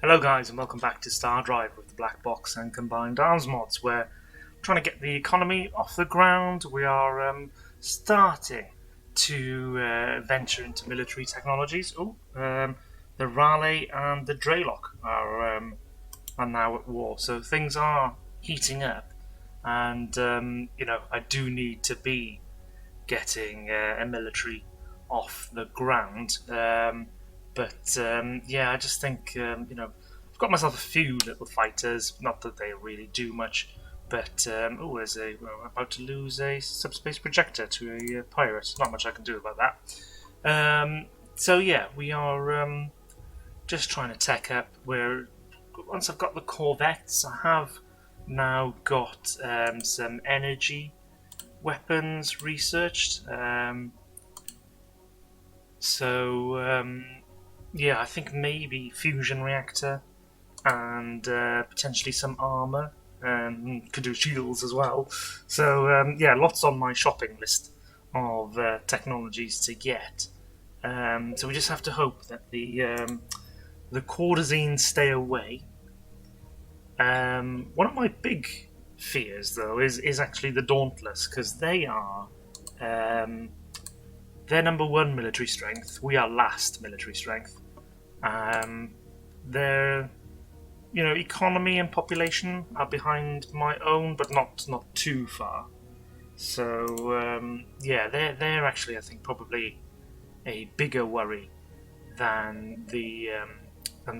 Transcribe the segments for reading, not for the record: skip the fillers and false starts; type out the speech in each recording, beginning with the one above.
Hello guys and welcome back to StarDrive with the BlackBox and Combined Arms Mods, where we're trying to get the economy off the ground. We are starting to venture into military technologies. The Raleigh and the Draylock are now at war, so things are heating up, and I do need to be getting a military off the ground. I just think, I've got myself a few little fighters. Not that they really do much, but we're about to lose a subspace projector to a pirate. Not much I can do about that. We are just trying to tech up. Once I've got the corvettes, I have now got some energy weapons researched. I think maybe fusion reactor and potentially some armor. Could do shields as well. Lots on my shopping list of technologies to get. So we just have to hope that the courtesans stay away. One of my big fears, though, is actually the Dauntless, because they are they're number one military strength. We are last military strength. Their economy and population are behind my own, but not too far. So they're actually, I think, probably a bigger worry than the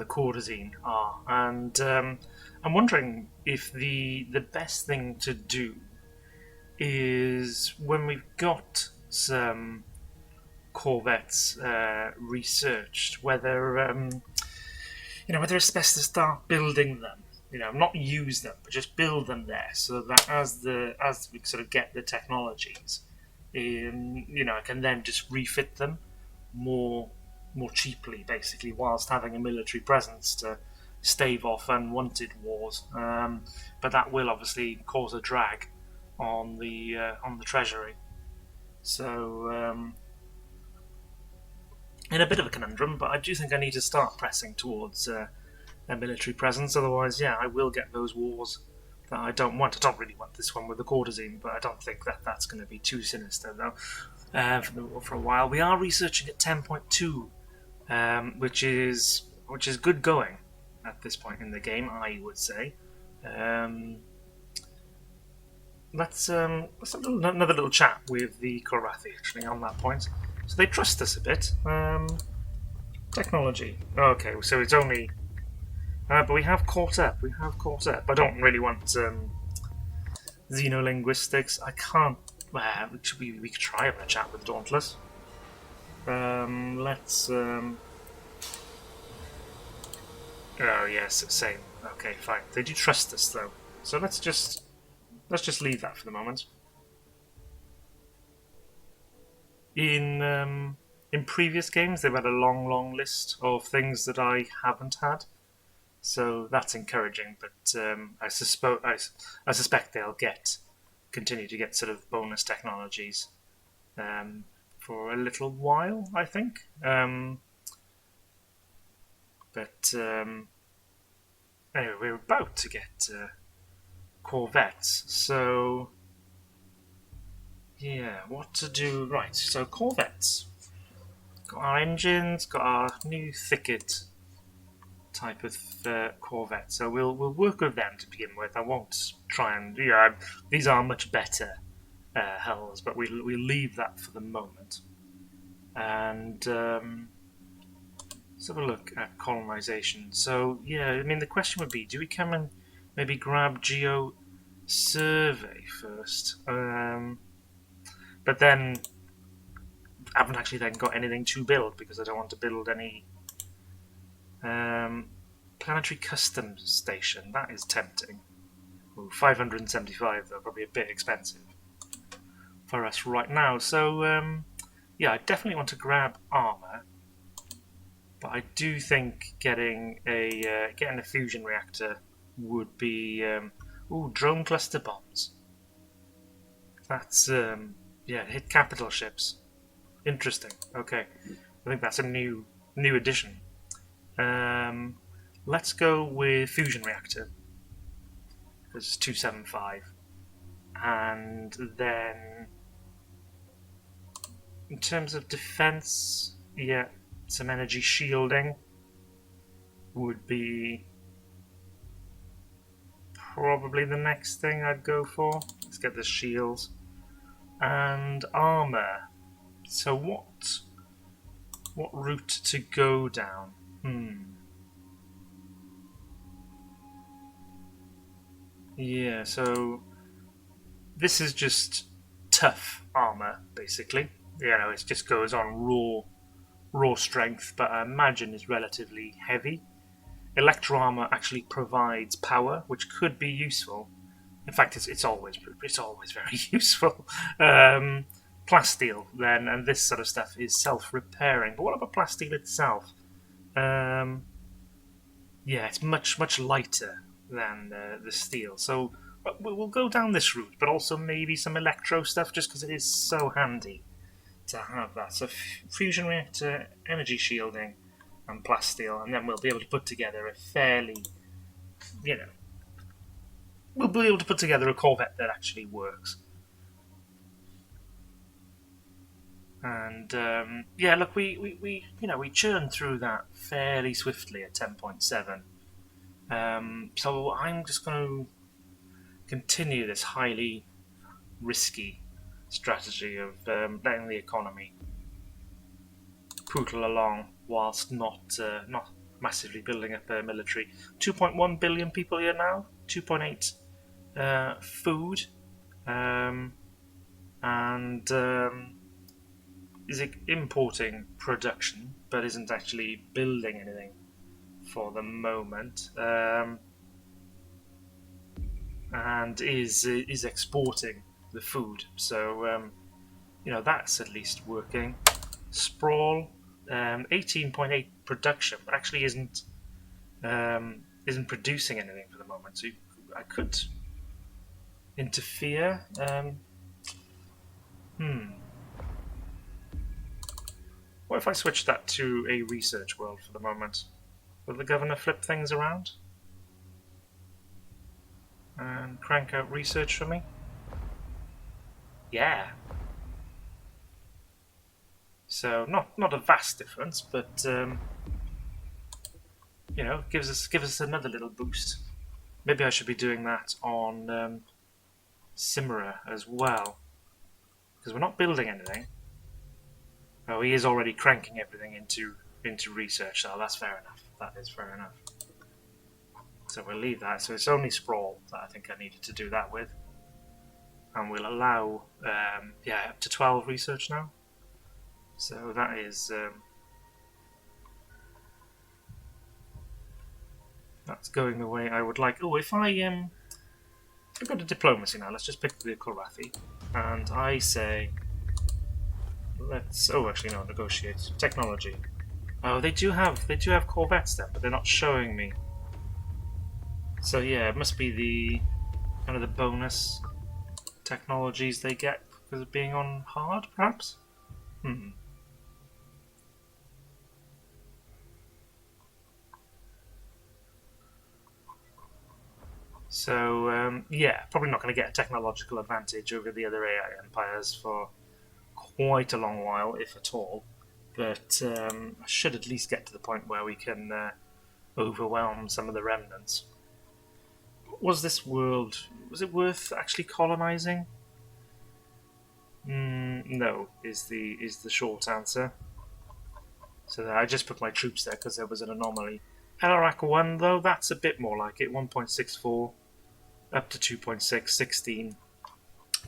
courtesan are. And I'm wondering if the best thing to do is, when we've got some corvettes researched, whether it's best to start building them. Not use them, but just build them there, so that as we sort of get the technologies, I can then just refit them more cheaply, basically, whilst having a military presence to stave off unwanted wars. But that will obviously cause a drag on the treasury. So. In a bit of a conundrum, but I do think I need to start pressing towards a military presence. Otherwise, I will get those wars that I don't want. I don't really want this one with the courtesan, but I don't think that's going to be too sinister, though. For a while, we are researching at 10.2, which is good going at this point in the game, I would say. Let's have another little chat with the Korathi, actually, on that point. So they trust us a bit. Technology. Okay, so it's only... but we have caught up. I don't really want xenolinguistics. I can't... we could try having a chat with Dauntless. Let's... Oh, yes, same. Okay, fine. They do trust us, though. So let's just leave that for the moment. In previous games, they've had a long list of things that I haven't had, so that's encouraging. But I suspect they'll continue to get sort of bonus technologies for a little while, I think. Anyway, we're about to get corvettes, so. Yeah, what to do? Right, so corvettes. Got our engines, got our new thicket type of corvette. So we'll work with them to begin with. I won't try and... these are much better hulls, but we'll leave that for the moment. And let's have a look at colonization. So, the question would be, do we come and maybe grab Geo Survey first? But then I haven't actually then got anything to build, because I don't want to build any planetary customs station. That is tempting. Ooh, 575 though, probably a bit expensive for us right now. So I definitely want to grab armor, but I do think getting a fusion reactor would be drone cluster bombs. That's hit capital ships. Interesting. Okay, I think that's a new addition. let's go with fusion reactor, because it's 275. And then in terms of defense, yeah, some energy shielding would be probably the next thing I'd go for. Let's get the shields. And armor. So what route to go down? Yeah, so this is just tough armor, basically. You know, it just goes on raw strength, but I imagine is relatively heavy. Electro armor actually provides power, which could be useful. In fact, it's always very useful. Plasteel then, and this sort of stuff is self-repairing. But what about plasteel itself? Yeah, it's much lighter than the steel. So we'll go down this route, but also maybe some electro stuff, just because it is so handy to have that. So fusion reactor, energy shielding, and plasteel, and then we'll be able to put together a fairly, we'll be able to put together a Corvette that actually works. And yeah, look, we churned through that fairly swiftly at 10.7. So I'm just going to continue this highly risky strategy of letting the economy pootle along whilst not massively building up their military. 2.1 billion people here now. 2.8 food, and is importing production, but isn't actually building anything for the moment, and is exporting the food. So that's at least working. Sprawl, 18.8 production, but actually isn't producing anything for the moment. So I could interfere. What if I switch that to a research world for the moment? Will the governor flip things around and crank out research for me? Yeah. So not a vast difference, but gives us another little boost. Maybe I should be doing that on Simera as well, because we're not building anything. Oh, he is already cranking everything into research, so that's fair enough. That is fair enough. So we'll leave that. So it's only Sprawl that I think I needed to do that with. And we'll allow, up to 12 research now. So that is... that's going the way I would like. Oh, if I go to diplomacy now, let's just pick the Korathi. And I say... negotiate. Technology. Oh, they do have Corvettes then, but they're not showing me. So yeah, it must be the kind of the bonus technologies they get because of being on hard, perhaps? So, probably not going to get a technological advantage over the other AI empires for quite a long while, if at all. But I should at least get to the point where we can overwhelm some of the remnants. Was it worth actually colonizing? No, is the short answer. So I just put my troops there because there was an anomaly. Elarak 1, though, that's a bit more like it. 1.64 up to 2.6, 16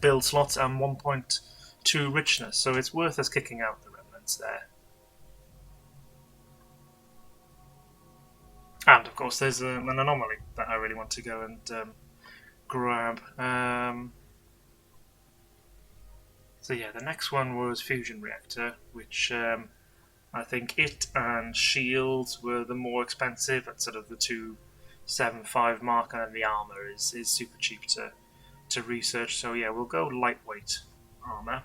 build slots and 1.2 richness. So it's worth us kicking out the remnants there. And, of course, there's an anomaly that I really want to go and grab. So, yeah, the next one was Fusion Reactor, which I think it and Shields were the more expensive at sort of the 275 mark, and then the armor is super cheap to research. So, yeah, we'll go lightweight armor,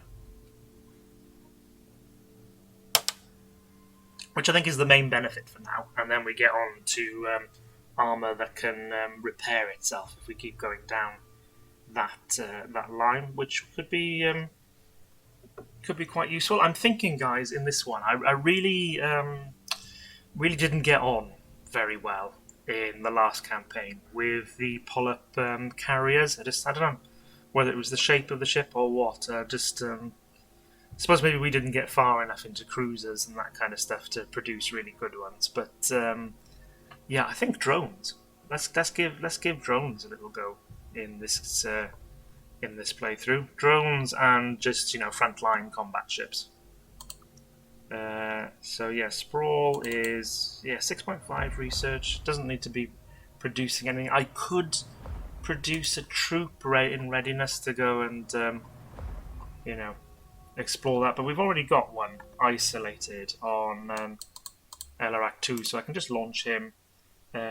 which I think is the main benefit for now, and then we get on to armor that can repair itself if we keep going down that line, which could be quite useful. I'm thinking, guys, in this one, I really really didn't get on very well in the last campaign with the Pollop carriers. I don't know whether it was the shape of the ship or what. I suppose maybe we didn't get far enough into cruisers and that kind of stuff to produce really good ones. But yeah, I think drones. Let's give drones a little go in this playthrough. Drones and just frontline combat ships. So yeah, Sprawl is 6.5 research. Doesn't need to be producing anything. I could produce a troop in readiness to go and explore that, but we've already got one isolated on Elarak 2, so I can just launch him.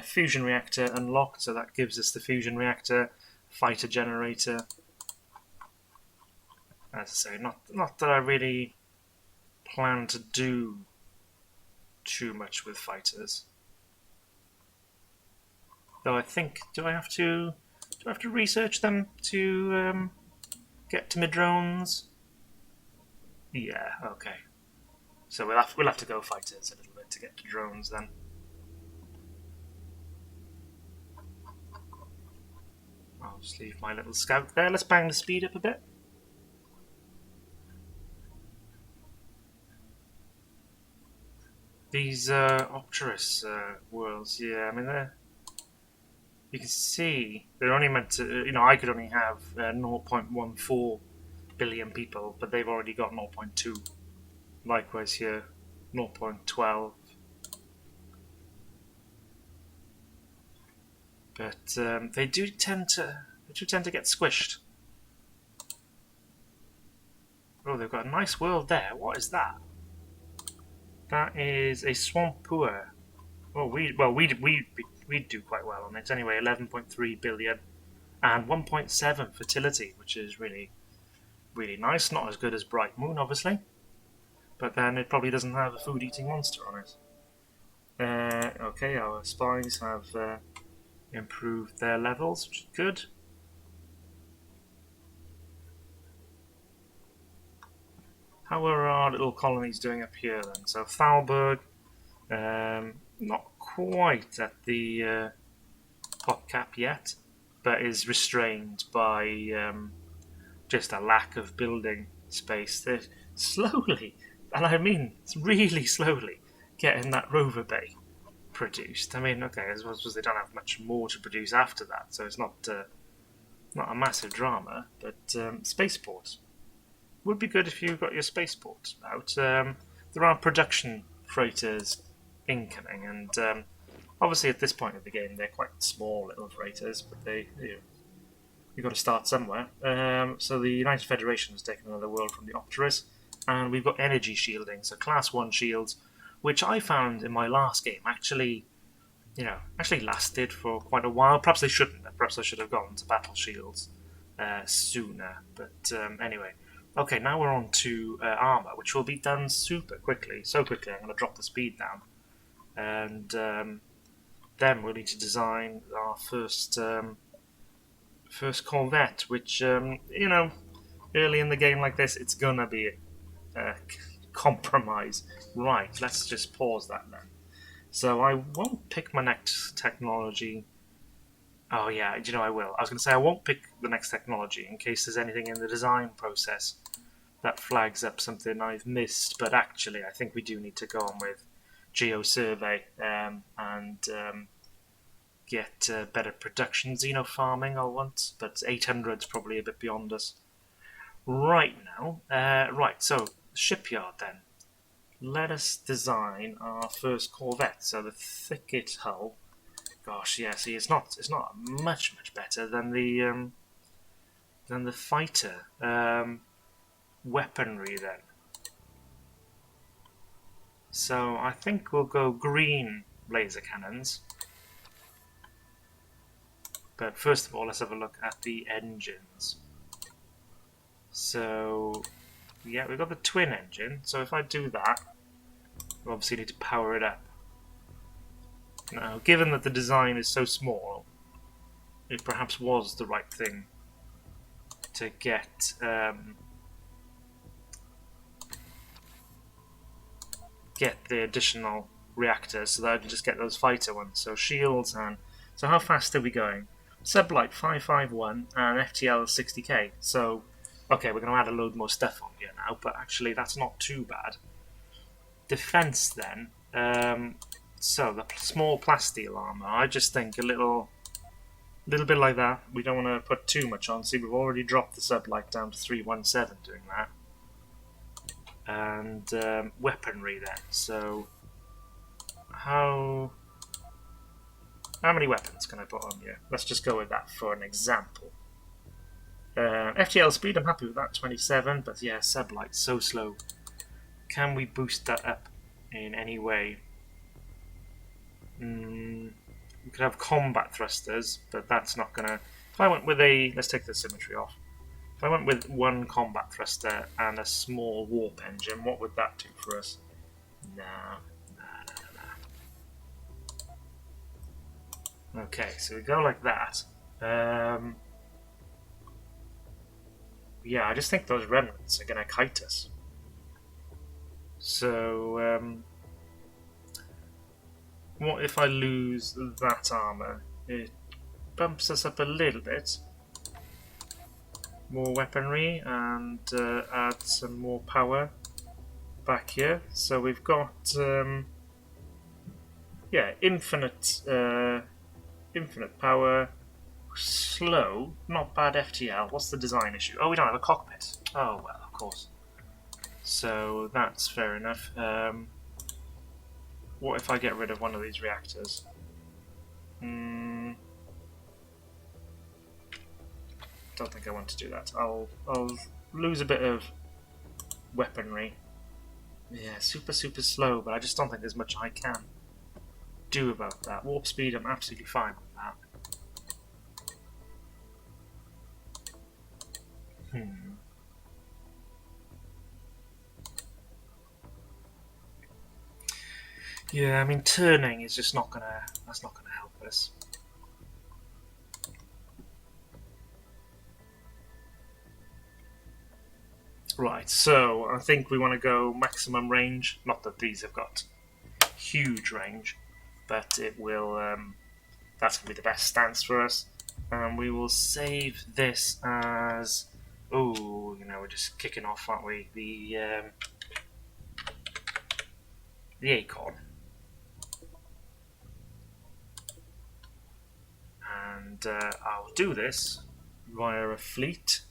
Fusion reactor unlocked, so that gives us the fusion reactor, fighter generator. As I say, not that I really plan to do too much with fighters. Though I think, do I have to research them to get to mid-drones? Yeah, okay. So we'll have to go fighters a little bit to get to drones then. I'll just leave my little scout there. Let's bang the speed up a bit. These Opterus worlds, yeah, I mean, you can see they're only meant to, I could only have 0.14 billion people, but they've already got 0.2. Likewise here, 0.12. But they do tend to get squished. Oh, they've got a nice world there. What is that? That is a swamp poor. Oh, we'd do quite well on it anyway. 11.3 billion and 1.7 fertility, which is really, really nice. Not as good as Bright Moon, obviously, but then it probably doesn't have a food-eating monster on it. Okay, our spies have improved their levels, which is good. How are our little colonies doing up here then? So Thalberg, not quite at the pop cap yet, but is restrained by just a lack of building space. They're slowly, and I mean really slowly, getting that rover bay produced. I mean, okay, I suppose they don't have much more to produce after that, so it's not a massive drama, but spaceport. Would be good if you got your spaceport out. There are production freighters incoming, and obviously at this point of the game they're quite small little freighters, but you've got to start somewhere. So the United Federation has taken another world from the Opterus, and we've got energy shielding, so class 1 shields, which I found in my last game actually lasted for quite a while. Perhaps they shouldn't have. Perhaps I should have gone to battle shields sooner, but anyway. Okay, now we're on to armor, which will be done super quickly. So quickly, I'm going to drop the speed down. And then we'll need to design our first Corvette, which, early in the game like this, it's going to be a compromise. Right, let's just pause that then. So I won't pick my next technology. Oh yeah, I will. I was going to say I won't pick the next technology in case there's anything in the design process that flags up something I've missed, but actually I think we do need to go on with geosurvey and get better production. Xenofarming I'll want, but 800's probably a bit beyond us. Right now, so shipyard then. Let us design our first Corvette. So the thicket hull. Gosh, yeah. See, it's not much better than the fighter weaponry then. So I think we'll go green laser cannons. But first of all, let's have a look at the engines. So yeah, we've got the twin engine. So if I do that, we obviously need to power it up. Now, given that the design is so small, it perhaps was the right thing to get the additional reactors so that I can just get those fighter ones. So shields and... So how fast are we going? Sublight 551 and FTL 60k. So, okay, we're going to add a load more stuff on here now, but actually that's not too bad. Defense then. So the small plasteel armor, I just think a little bit like that. We don't want to put too much on. See, we've already dropped the sublight down to 317 doing that. And weaponry then. So how many weapons can I put on here? Let's just go with that for an example. FTL speed, I'm happy with that, 27, but yeah, sublight, so slow. Can we boost that up in any way? We could have combat thrusters, but that's not gonna... If I went with a... Let's take the symmetry off. If I went with one combat thruster and a small warp engine, what would that do for us? Nah. Okay, so we go like that. Yeah, I just think those remnants are gonna kite us. So, what if I lose that armor? It bumps us up a little bit. More weaponry and add some more power back here. So we've got, yeah, infinite power, slow, not bad FTL. What's the design issue? Oh, we don't have a cockpit. Oh, well, of course. So that's fair enough. What if I get rid of one of these reactors? Don't think I want to do that. I'll lose a bit of weaponry. Yeah, super slow, but I just don't think there's much I can do about that. Warp speed, I'm absolutely fine with that. Yeah, I mean, turning is just not gonna... That's not gonna help us. Right, so I think we want to go maximum range. Not that these have got huge range, but it will... that's going to be the best stance for us. And we will save this as... Oh, you know, we're just kicking off, aren't we? The Acorn. And I'll do this via a fleet.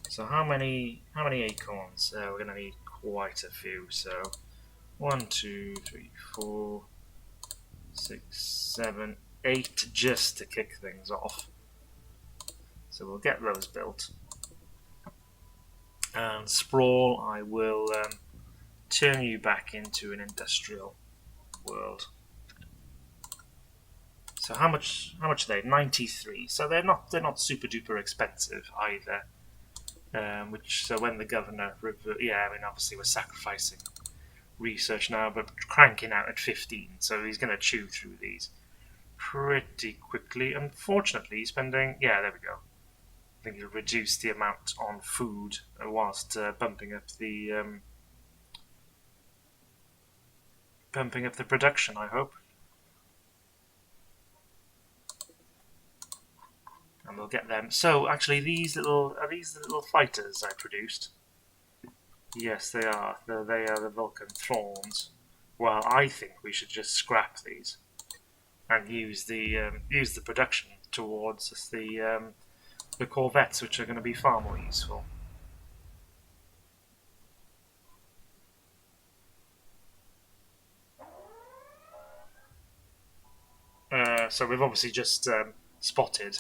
So how many acorns? We're going to need quite a few. So 1, 2, 3, 4, 6, 7, 8 just to kick things off. So we'll get those built. And Sprawl, I will turn you back into an industrial world. So how much are they? 93. So they're not super duper expensive either. So when the governor, yeah, I mean obviously we're sacrificing research now, but cranking out at 15. So he's going to chew through these pretty quickly. Unfortunately, he's spending... Yeah, there we go. I think he'll reduce the amount on food whilst bumping up the production, I hope. And we'll get them. So actually, are these the little fighters I produced? Yes, they are. They are the Vulcan Thorns. Well, I think we should just scrap these and use the production towards the Corvettes, which are going to be far more useful. So we've obviously just spotted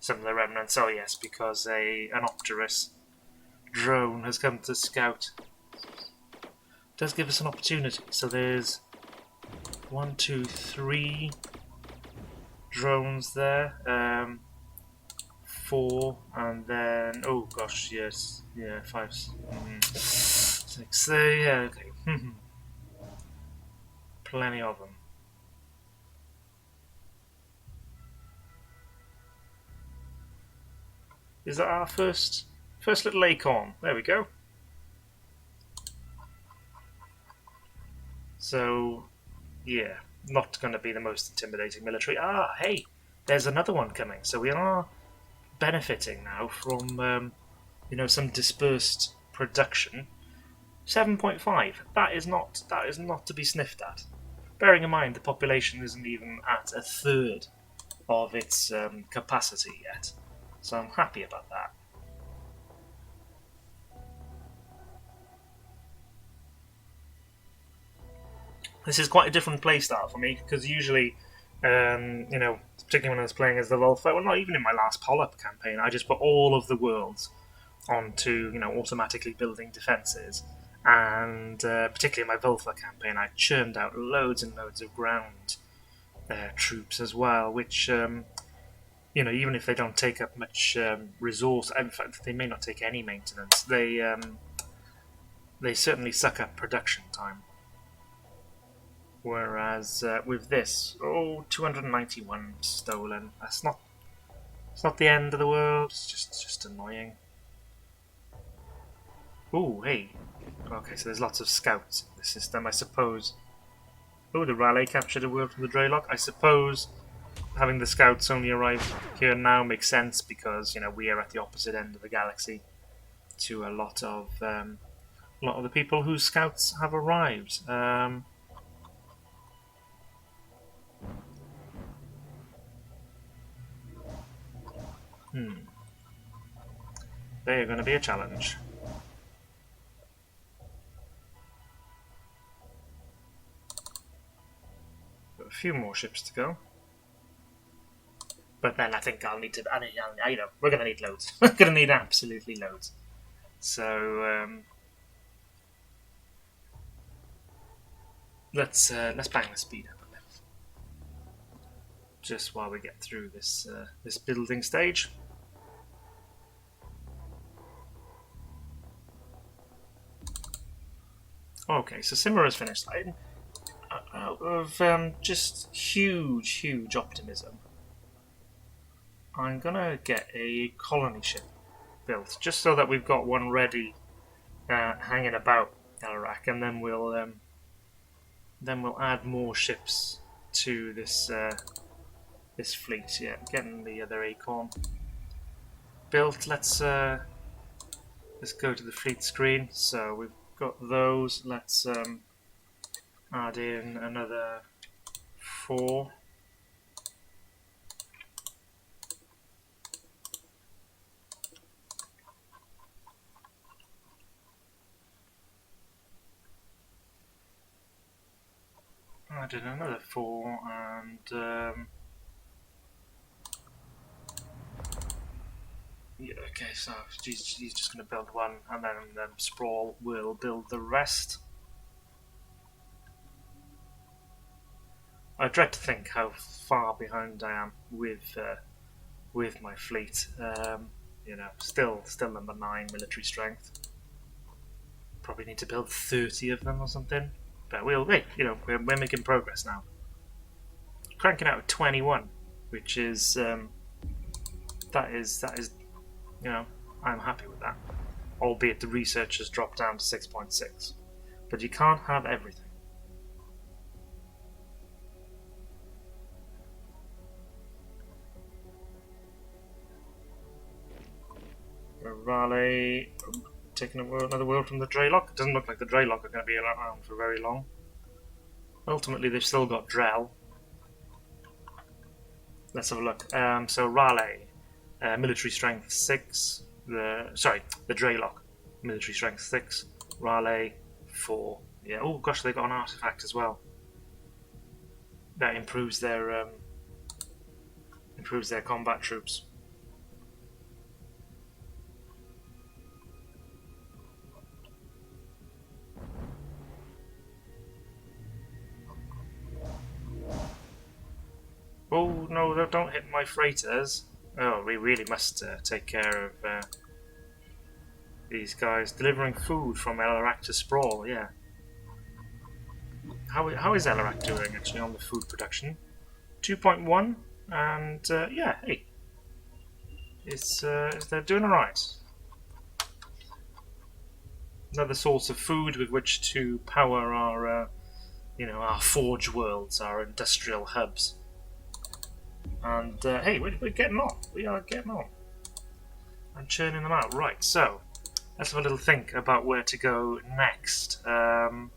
some of the remnants. Oh yes, because an Opterus drone has come to scout. Does give us an opportunity. So there's 1, 2, 3 drones there. 4, and then oh gosh, yes, yeah, 5, 6. Yeah, okay. Plenty of them. Is that our first little acorn? There we go. So, yeah, not going to be the most intimidating military. Ah, hey, there's another one coming. So we are benefiting now from, some dispersed production. 7.5. That is not to be sniffed at. Bearing in mind the population isn't even at a third of its capacity yet, so I'm happy about that. This is quite a different playstyle for me, because usually, particularly when I was playing as the Volfa, well, not even in my last Pollops campaign, I just put all of the worlds onto, automatically building defences, and particularly in my Volfa campaign, I churned out loads and loads of ground troops as well, which, even if they don't take up much resource, in fact, they may not take any maintenance, they certainly suck up production time. Whereas with this, 291 stolen. It's not the end of the world. It's just annoying. Oh, hey. Okay, so there's lots of scouts in the system, I suppose. Oh, the Raleigh captured a word from the Dreylock. I suppose having the scouts only arrive here now makes sense because we are at the opposite end of the galaxy to a lot of the people whose scouts have arrived. They're going to be a challenge. Got a few more ships to go. But then I think I'll need to... we're going to need loads. We're going to need absolutely loads. So, let's bang the speed up a bit. Just while we get through this building stage. Okay, so Simmer has finished. Out of just huge optimism, I'm gonna get a colony ship built, just so that we've got one ready, hanging about Alarak, and then we'll add more ships to this fleet. Yeah, getting the other acorn built. Let's go to the fleet screen. So we've got those. Let's add in another 4. Add in another 4, and yeah, okay, so he's just going to build one, and then Sprawl will build the rest. I dread to think how far behind I am with my fleet. Still number 9 military strength. Probably need to build 30 of them or something. But we're making progress now. Cranking out 21, which is that is I'm happy with that. Albeit the research has dropped down to 6.6. But you can't have everything. Raleigh taking another world from the Dreylock. It doesn't look like the Dreylock are going to be around for very long. Ultimately, they've still got Drell. Let's have a look. So Raleigh, military strength 6. The Dreylock, military strength 6. Raleigh 4. Yeah. Oh gosh, they got an artifact as well. That improves their combat troops. Oh no, don't hit my freighters. Oh, we really must take care of these guys. Delivering food from Alarak to Sprawl, yeah. How is Alarak doing actually on the food production? 2.1, and yeah, hey. they're doing alright. Another source of food with which to power our, our forge worlds, our industrial hubs. And hey, we're getting on. We are getting on. I'm churning them out. Right, so let's have a little think about where to go next. How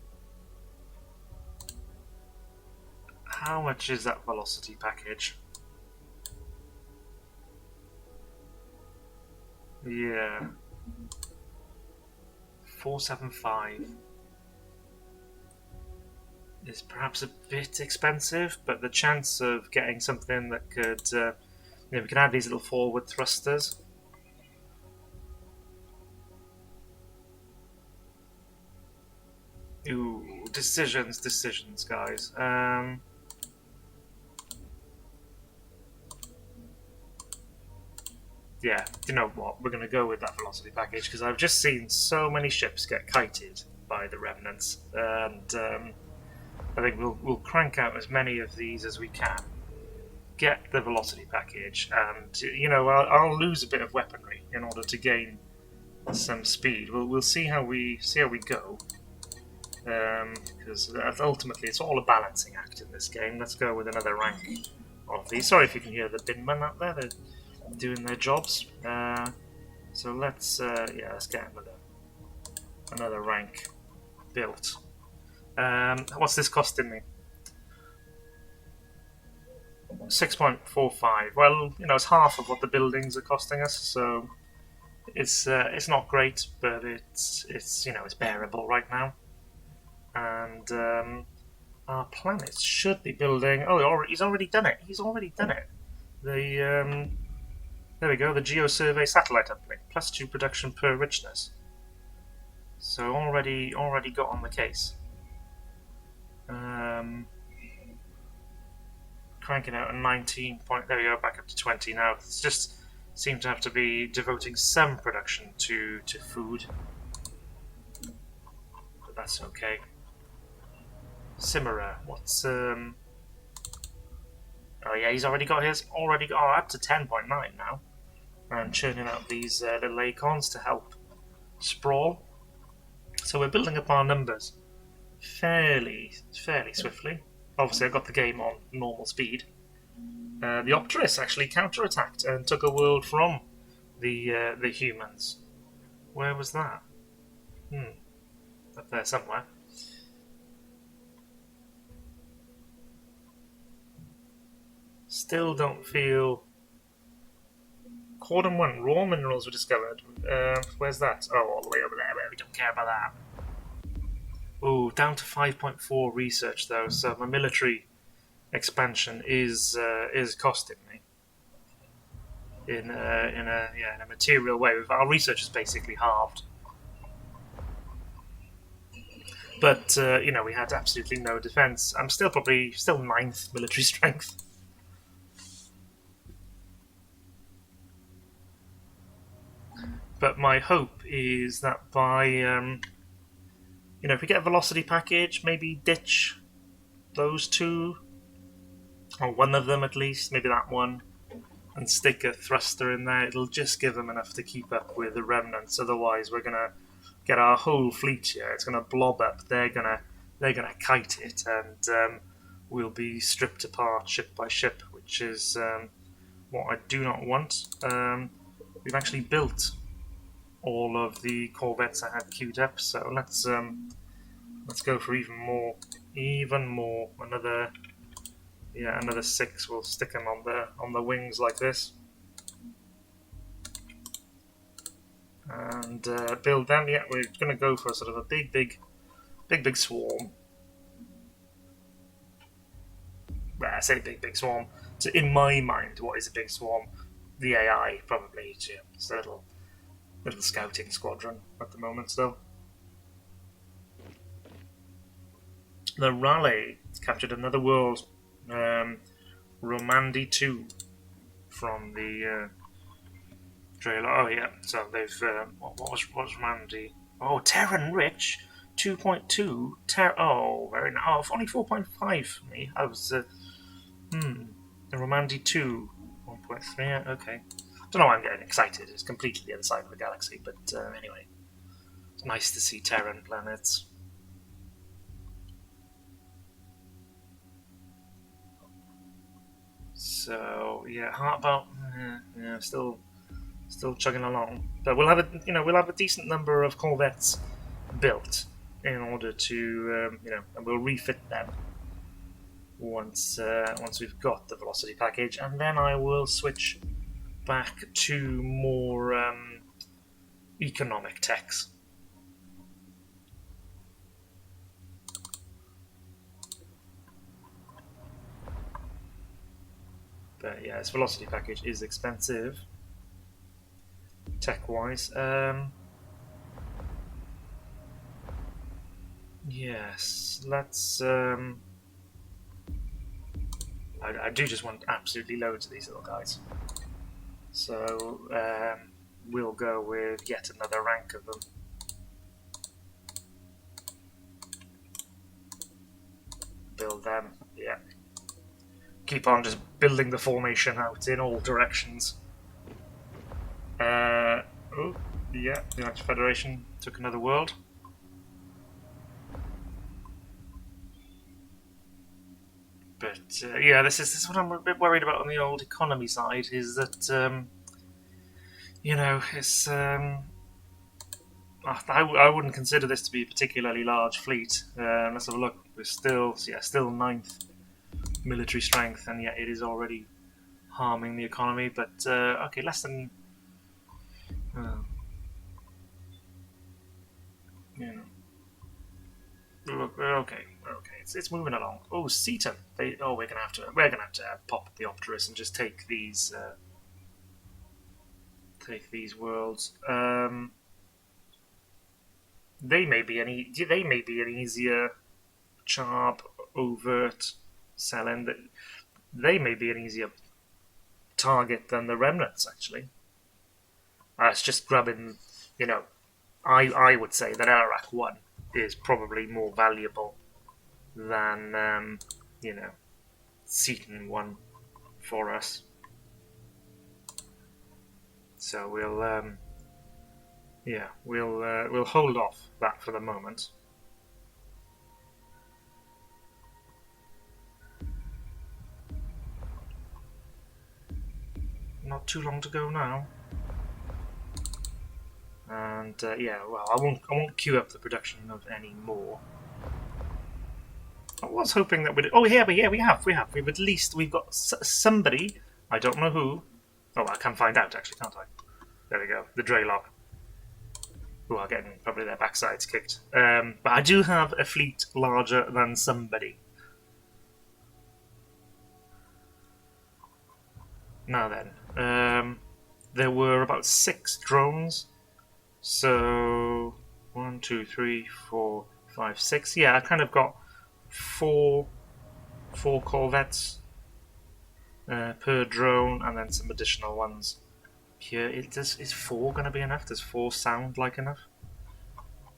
much is that velocity package? Yeah. 475 is perhaps a bit expensive, but the chance of getting something that could, we can add these little forward thrusters. Ooh, decisions, guys. Yeah, you know what? We're going to go with that velocity package because I've just seen so many ships get kited by the remnants, and I think we'll crank out as many of these as we can. Get the velocity package, and I'll lose a bit of weaponry in order to gain some speed. We'll see how we go, because ultimately it's all a balancing act in this game. Let's go with another rank of these. Sorry if you can hear the binmen out there. They're doing their jobs. So let's get another rank built. What's this costing me? 6.45. Well, it's half of what the buildings are costing us, so it's not great, but it's bearable right now. And our planet should be building. Oh, he's already done it. There we go, the GeoSurvey satellite uplink, +2 production per richness. So already got on the case. Cranking out a 19 point. There we go, back up to 20 now. It's just seem to have to be devoting some production to food, but that's okay. Simmerer, what's Oh yeah, he's already got his. Up to 10.9 now. And churning out these little acorns to help sprawl. So we're building up our numbers fairly swiftly. Obviously, I got the game on normal speed. The Opterus actually counterattacked and took a world from the humans. Where was that? Up there somewhere. Still don't feel. Cordon 1, raw minerals were discovered. Where's that? Oh, all the way over there, we don't care about that. Oh, down to 5.4 research though, so my military expansion is costing me in a material way. Our research is basically halved. But we had absolutely no defense. I'm still 9th military strength. But my hope is that by, if we get a velocity package, maybe ditch those two, or one of them at least, maybe that one, and stick a thruster in there. It'll just give them enough to keep up with the remnants. Otherwise, we're gonna get our whole fleet here. It's gonna blob up. They're gonna kite it, and we'll be stripped apart ship by ship, which is what I do not want. We've actually built all of the corvettes I had queued up, so let's go for even more. Another 6. We'll stick them on the wings like this, and build them. Yeah, we're going to go for a sort of a big swarm. Well, I say big swarm. So in my mind, what is a big swarm? The AI probably. It's a little scouting squadron at the moment still. The Raleigh captured another world, Romandi 2, from the trailer. Oh yeah, so they've what was Romandi? Oh, Terran Rich 2.2. Oh, very nice. Oh, only 4.5 for me. I was the Romandi 2 1.3. Okay. Don't know why I'm getting excited. It's completely the other side of the galaxy, but anyway, it's nice to see Terran planets. So yeah, how about still chugging along, but we'll have a decent number of corvettes built in order to and we'll refit them once we've got the velocity package, and then I will switch back to more economic techs. But yeah, this velocity package is expensive, tech-wise. Yes, let's. I do just want absolutely loads of these little guys. So we'll go with yet another rank of them. Build them, yeah. Keep on just building the formation out in all directions. Oh, yeah, the United Federation took another world. But yeah, this is what I'm a bit worried about on the old economy side, is that it's I wouldn't consider this to be a particularly large fleet. Let's have a look. We're still 9th military strength, and yet it is already harming the economy. But okay, less than Look, okay, it's moving along. Oh, Seaton. We're gonna have to pop the Opterus and just take these worlds. They may be an easier Charb overt Selen. They may be an easier target than the remnants, actually. It's just grabbing, I would say that Ararak 1 is probably more valuable than, Seaton 1 for us. So we'll hold off that for the moment. Not too long to go now. And I won't queue up the production of any more. I was hoping that we'd. Oh yeah, but yeah, we have. We've got somebody. I don't know who. Oh, I can find out actually, can't I? There we go. The Dreylock, who are getting probably their backsides kicked. But I do have a fleet larger than somebody. Now then, there were about 6 drones. So 1, 2, 3, 4, 5, 6. Yeah, I kind of got 4 corvettes per drone, and then some additional ones here. Is 4 going to be enough? Does 4 sound like enough?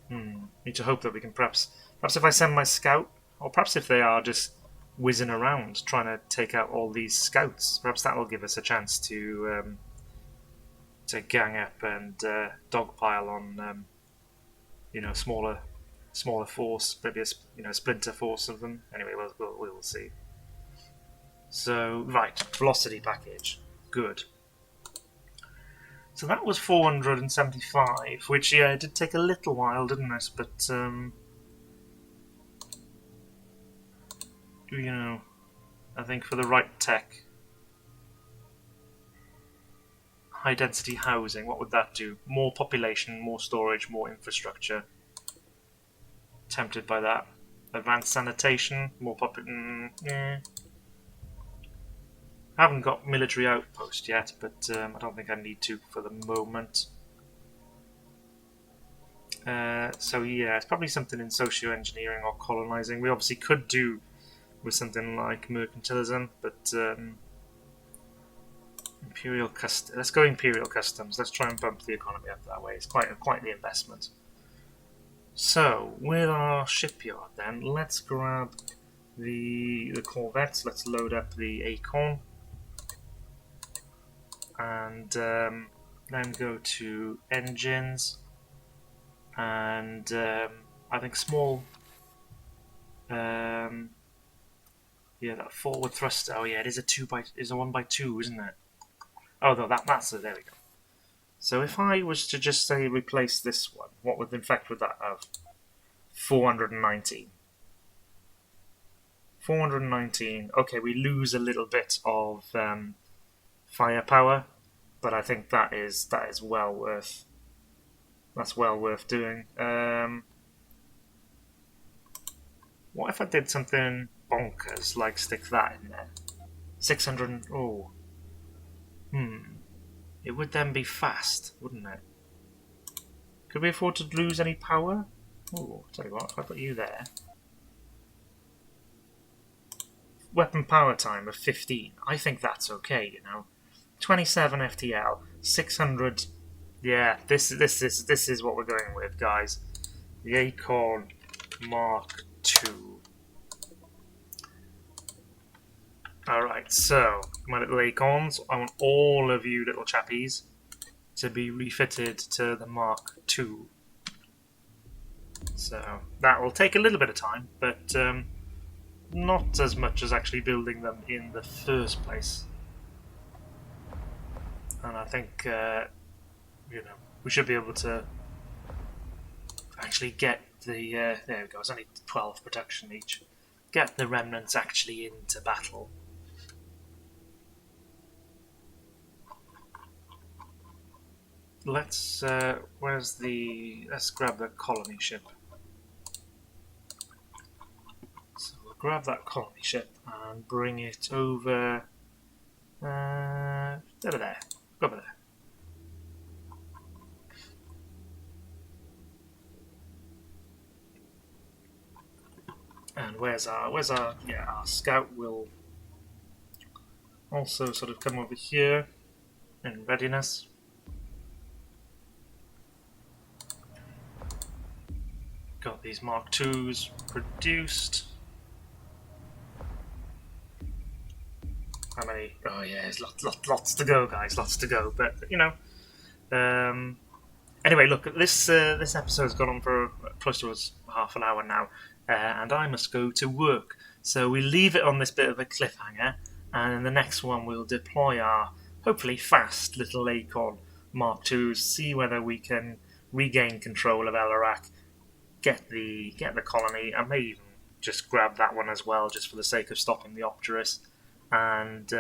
Need to hope that we can perhaps if I send my scout, or perhaps if they are just whizzing around trying to take out all these scouts, perhaps that will give us a chance to gang up and dogpile on smaller force, maybe a splinter force of them. Anyway, we'll see. So right, velocity package, good. So that was 475, which it did take a little while, didn't it? But I think for the right tech. High density housing, what would that do? More population, more storage, more infrastructure. Tempted by that. Advanced sanitation, more Haven't got military outpost yet, but I don't think I need to for the moment. So yeah, it's probably something in socio-engineering or colonizing. We obviously could do with something like mercantilism, but let's go Imperial Customs. Let's try and bump the economy up that way. It's quite the investment. So, with our shipyard then, let's grab the corvettes. Let's load up the Acorn. and then go to engines, and I think small. Yeah, that forward thrust. Oh yeah, it is a 1x2, isn't it? Oh no, that's it. There we go. So if I was to just say replace this one, what would that have? 419. 419. Okay, we lose a little bit of firepower, but I think that is well worth. That's well worth doing. What if I did something bonkers, like stick that in there? 600. Oh, it would then be fast, wouldn't it? Could we afford to lose any power? Oh, tell you what, if I put you there. Weapon power time of 15. I think that's okay, you know. 27 FTL, 600. Yeah, this is what we're going with, guys. The Acorn Mark II. Alright, so, my little acorns, I want all of you little chappies to be refitted to the Mark II. So, that will take a little bit of time, but not as much as actually building them in the first place. And I think, we should be able to actually get the, there we go, it's only 12 production each, get the remnants actually into battle. Let's, let's grab the colony ship. So we'll grab that colony ship and bring it over, over there, over there. And where's our our scout will also sort of come over here in readiness. Got these Mark IIs produced. How many? Oh yeah, there's lots to go, guys. Lots to go. But you know, anyway, look, this episode's gone on for close to half an hour now, and I must go to work. So we leave it on this bit of a cliffhanger, and in the next one we'll deploy our hopefully fast little Acorn Mark IIs, see whether we can regain control of Elarac. Get the colony. I may even just grab that one as well, just for the sake of stopping the Opterus. And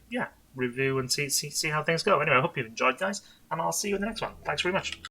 yeah, review and see how things go. Anyway, I hope you've enjoyed, guys, and I'll see you in the next one. Thanks very much.